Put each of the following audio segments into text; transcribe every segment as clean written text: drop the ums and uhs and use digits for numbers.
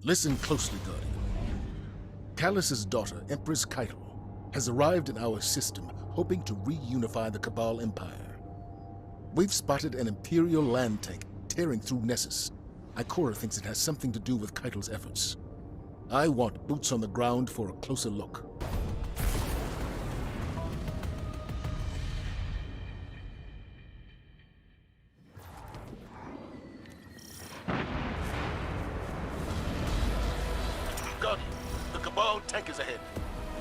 Listen closely, Guardian. Callus's daughter, Empress H.E.L.M, has arrived in our system, hoping to reunify the Cabal Empire. We've spotted an Imperial land tank tearing through Nessus. Ikora thinks it has something to do with H.E.L.'s efforts. I want boots on the ground for a closer look. Guardian, the Cabal tank is ahead.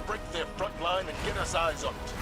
Break their front line and get us eyes on it.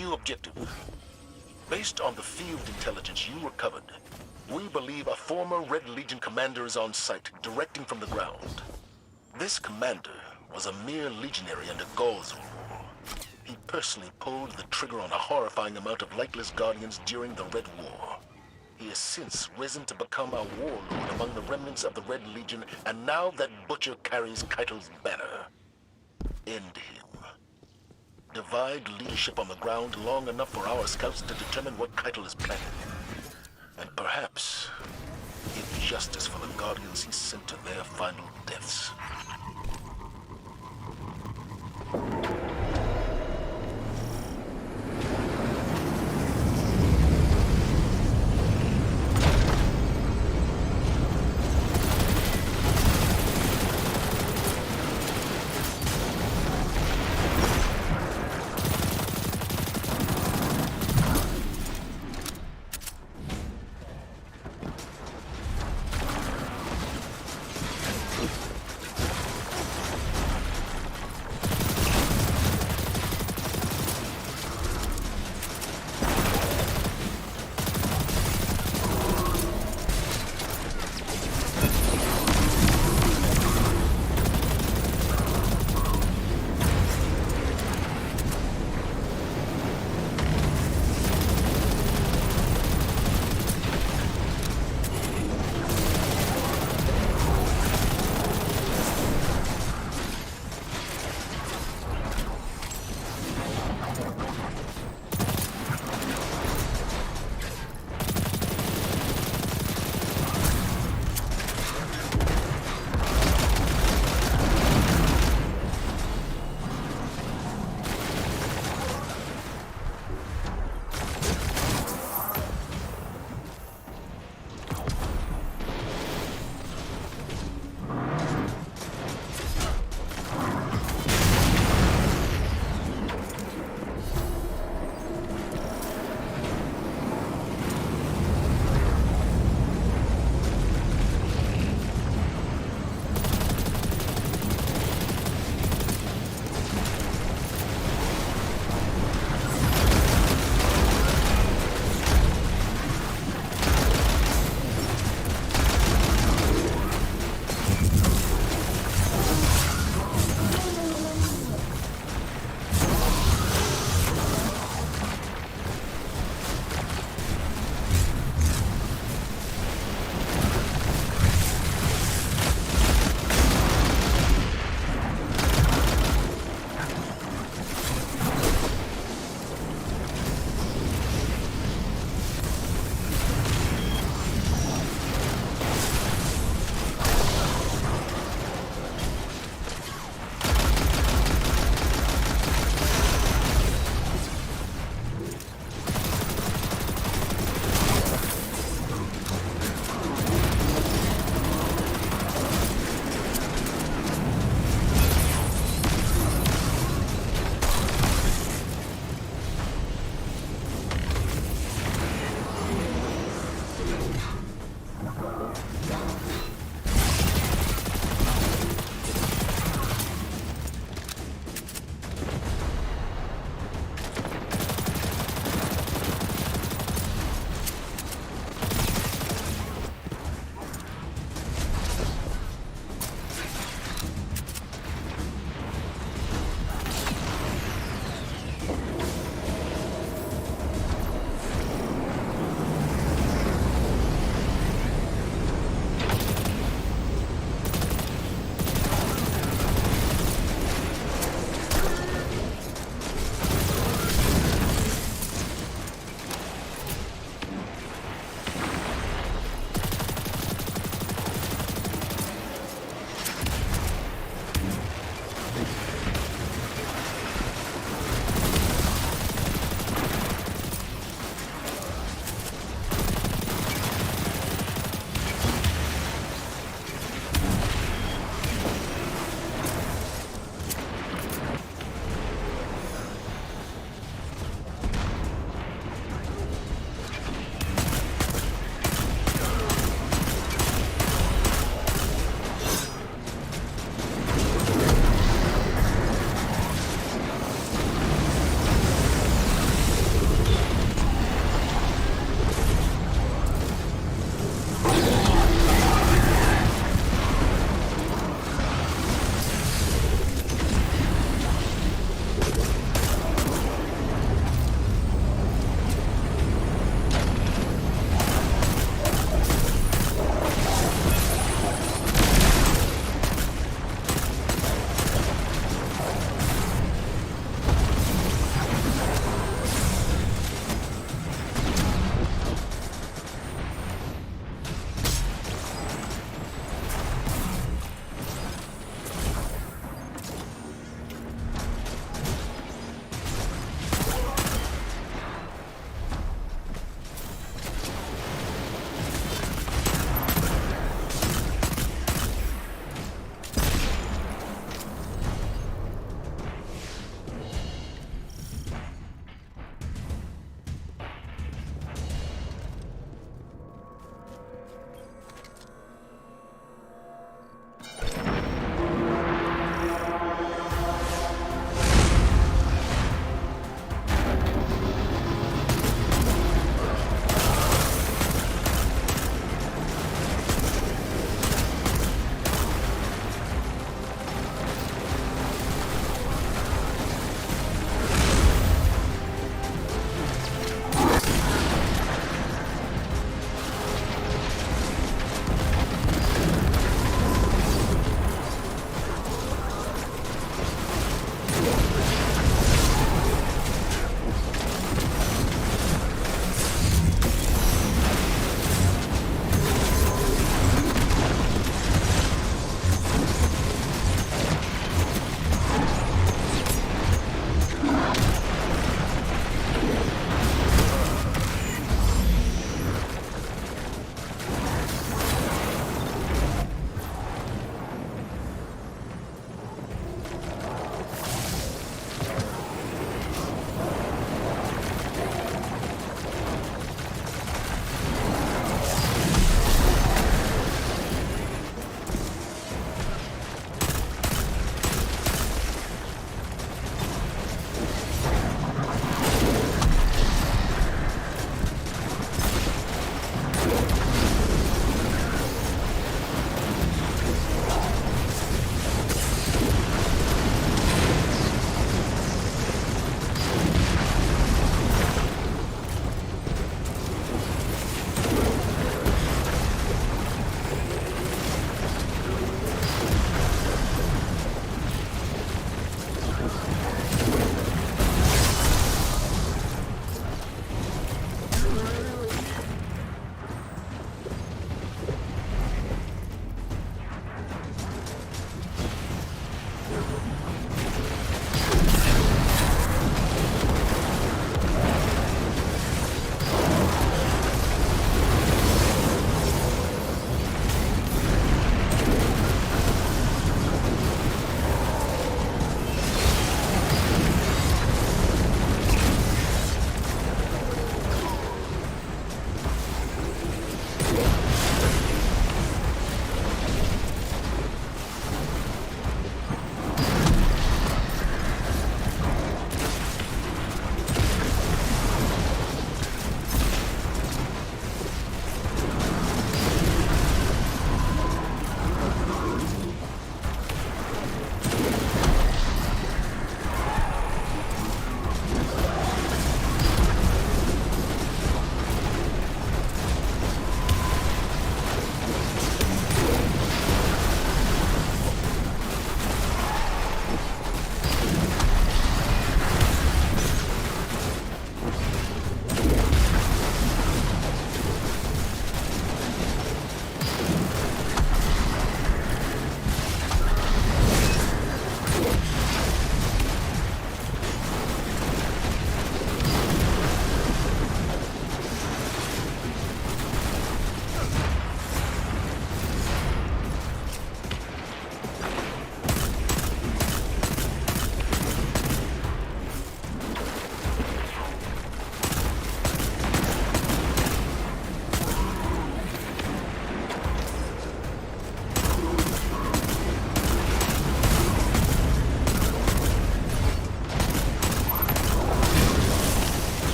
new objective. Based on the field intelligence you recovered, we believe a former Red Legion commander is on site, directing from the ground. This commander was a mere legionary under Gaul's rule. He personally pulled the trigger on a horrifying amount of lightless guardians during the Red War. He has since risen to become a warlord among the remnants of the Red Legion, and now that butcher carries Keitel's banner. End him. Divide leadership on the ground long enough for our scouts to determine what Keitel is planning. And perhaps give justice for the guardians he sent to their final deaths.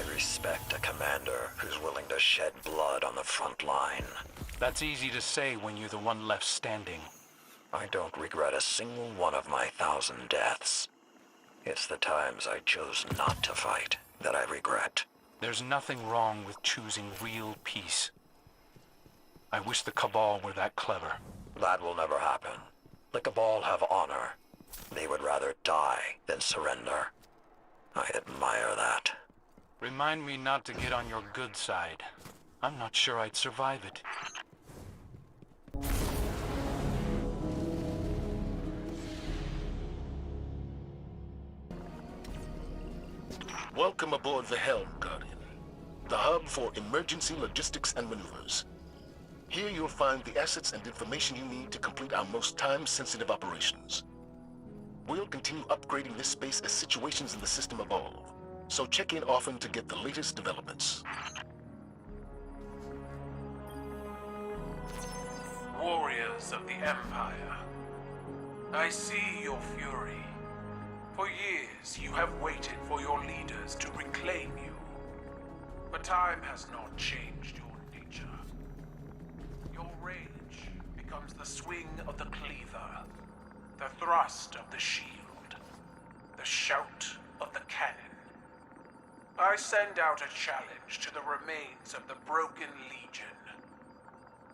I respect a commander who's willing to shed blood on the front line. That's easy to say when you're the one left standing. I don't regret a single one of my 1,000 deaths. It's the times I chose not to fight that I regret. There's nothing wrong with choosing real peace. I wish the Cabal were that clever. That will never happen. The Cabal have honor. They would rather die than surrender. I admire that. Remind me not to get on your good side. I'm not sure I'd survive it. Welcome aboard the H.E.L.M, Guardian, the hub for emergency logistics and maneuvers. Here you'll find the assets and information you need to complete our most time-sensitive operations. We'll continue upgrading this space as situations in the system evolve, so check in often to get the latest developments. Warriors of the Empire, I see your fury. For years, you have waited for your leaders to reclaim you. But time has not changed your nature. Your rage becomes the swing of the cleaver, the thrust of the shield, the shout of the cannon. I send out a challenge to the remains of the broken legion.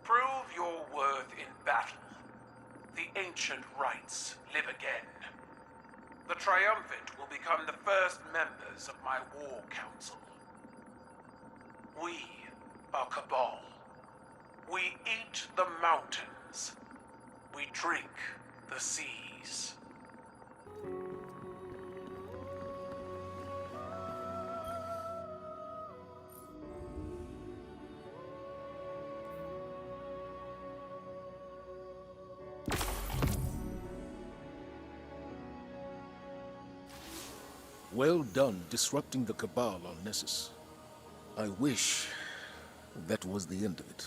Prove your worth in battle. The ancient rites live again. The triumphant will become the first members of my war council. We are Cabal. We eat the mountains. We drink the seas. Well done disrupting the Cabal on Nessus. I wish that was the end of it.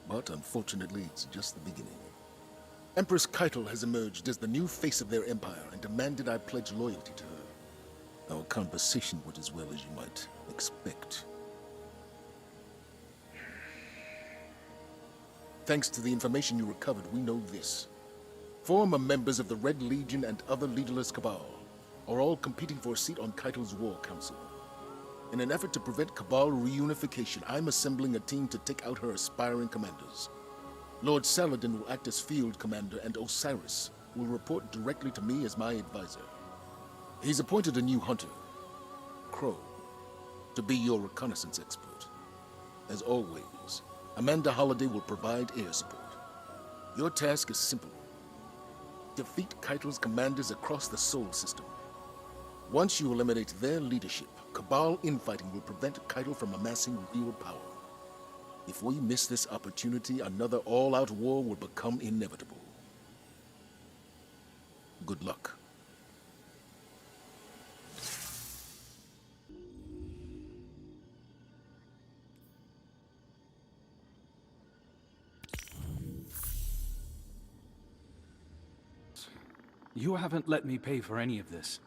But unfortunately, it's just the beginning. Empress H.E.L.M has emerged as the new face of their empire and demanded I pledge loyalty to her. Our conversation went as well as you might expect. Thanks to the information you recovered, we know this. Former members of the Red Legion and other leaderless Cabal are all competing for a seat on H.E.L.'s War Council. In an effort to prevent Cabal reunification, I'm assembling a team to take out her aspiring commanders. Lord Saladin will act as field commander, and Osiris will report directly to me as my advisor. He's appointed a new hunter, Crow, to be your reconnaissance expert. As always, Amanda Holliday will provide air support. Your task is simple. Defeat H.E.L.'s commanders across the Sol system. Once you eliminate their leadership, Cabal infighting will prevent H.E.L.M from amassing real power. If we miss this opportunity, another all-out war will become inevitable. Good luck. You haven't let me pay for any of this.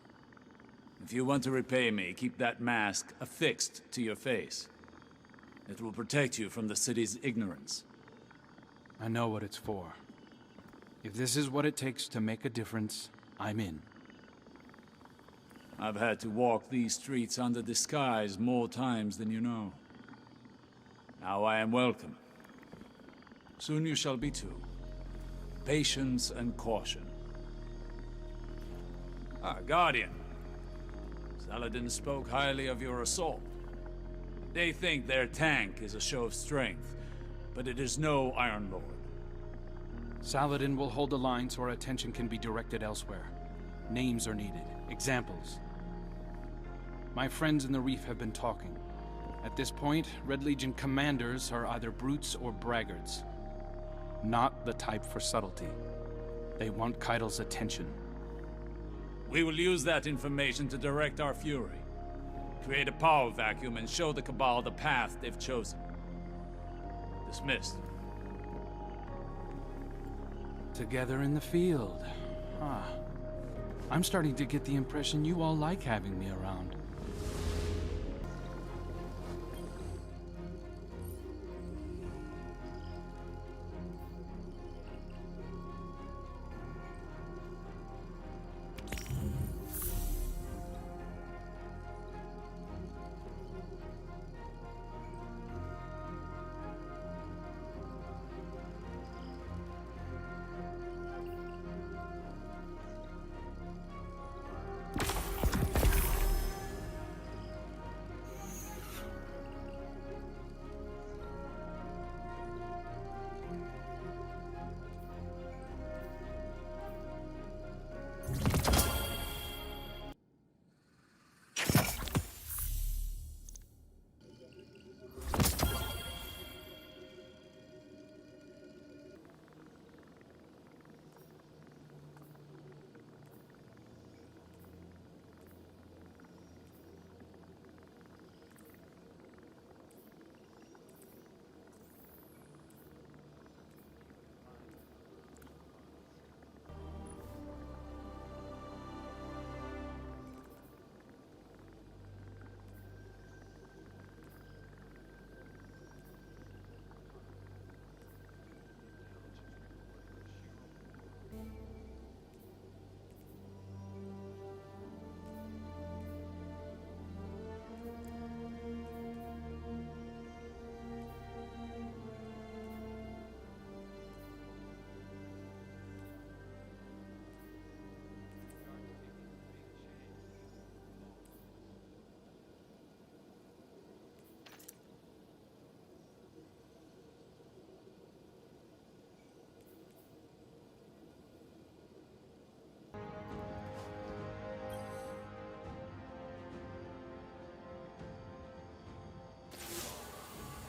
If you want to repay me, keep that mask affixed to your face. It will protect you from the city's ignorance. I know what it's for. If this is what it takes to make a difference, I'm in. I've had to walk these streets under disguise more times than you know. Now I am welcome. Soon you shall be too. Patience and caution. Guardian. Saladin spoke highly of your assault. They think their tank is a show of strength, but it is no Iron Lord. Saladin will hold the line so our attention can be directed elsewhere. Names are needed, Examples. My friends in the Reef have been talking. At this point, Red Legion commanders are either brutes or braggarts. Not the type for subtlety. They want Keitel's attention. We will use that information to direct our fury. Create a power vacuum and show the Cabal the path they've chosen. Dismissed. Together in the field. Huh. I'm starting to get the impression you all like having me around.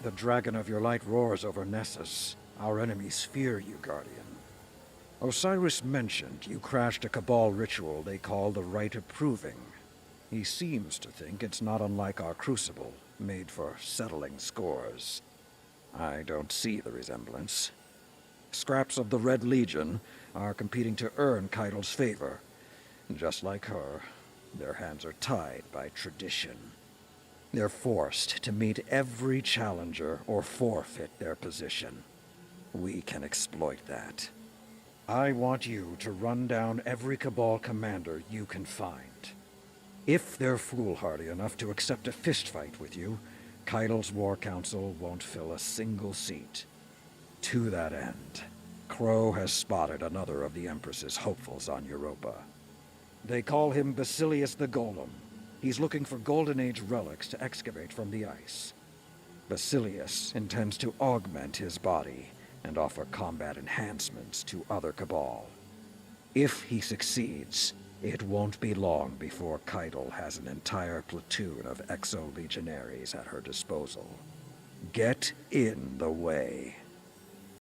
The dragon of your light roars over Nessus. Our enemies fear you, Guardian. Osiris mentioned you crashed a Cabal ritual they call the Rite of Proving. He seems to think it's not unlike our Crucible, made for settling scores. I don't see the resemblance. Scraps of the Red Legion are competing to earn Keitel's favor. Just like her, their hands are tied by tradition. They're forced to meet every challenger or forfeit their position. We can exploit that. I want you to run down every Cabal commander you can find. If they're foolhardy enough to accept a fistfight with you, Keitel's War Council won't fill a single seat. To that end, Crow has spotted another of the Empress's hopefuls on Europa. They call him Basilius the Golem. He's looking for Golden Age relics to excavate from the ice. Basilius intends to augment his body and offer combat enhancements to other Cabal. If he succeeds, it won't be long before Keitel has an entire platoon of exo-legionaries at her disposal. Get in the way.